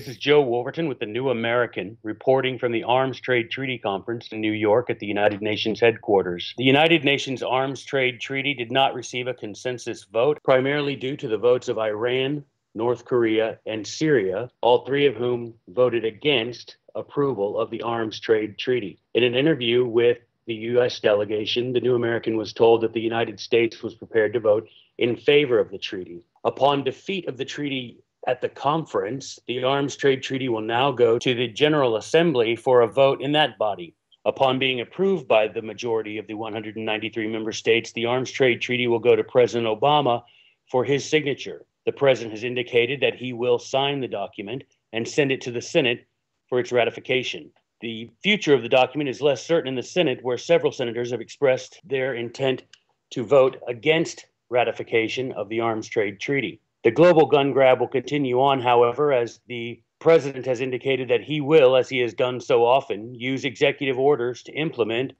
This is Joe Wolverton with the New American, reporting from the Arms Trade Treaty Conference in New York at the United Nations headquarters. The United Nations Arms Trade Treaty did not receive a consensus vote, primarily due to the votes of Iran, North Korea, and Syria, all three of whom voted against approval of the Arms Trade Treaty. In an interview with the U.S. delegation, the New American was told that the United States was prepared to vote in favor of the treaty. Upon defeat of the treaty at the conference, the Arms Trade Treaty will now go to the General Assembly for a vote in that body. Upon being approved by the majority of the 193 member states, the Arms Trade Treaty will go to President Obama for his signature. The president has indicated that he will sign the document and send it to the Senate for its ratification. The future of the document is less certain in the Senate, where several senators have expressed their intent to vote against ratification of the Arms Trade Treaty. The global gun grab will continue on, however, as the president has indicated that he will, as he has done so often, use executive orders to implement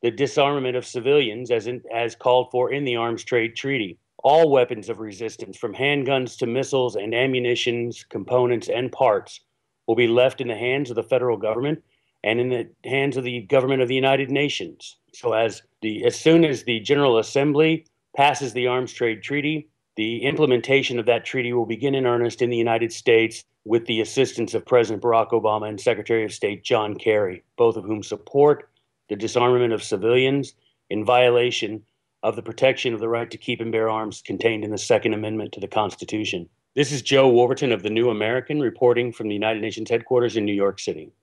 the disarmament of civilians as called for in the Arms Trade Treaty. All weapons of resistance, from handguns to missiles and ammunitions, components, and parts, will be left in the hands of the federal government and in the hands of the government of the United Nations. So as soon as the General Assembly passes the Arms Trade Treaty, the implementation of that treaty will begin in earnest in the United States with the assistance of President Barack Obama and Secretary of State John Kerry, both of whom support the disarmament of civilians in violation of the protection of the right to keep and bear arms contained in the Second Amendment to the Constitution. This is Joe Wolverton of the New American, reporting from the United Nations headquarters in New York City.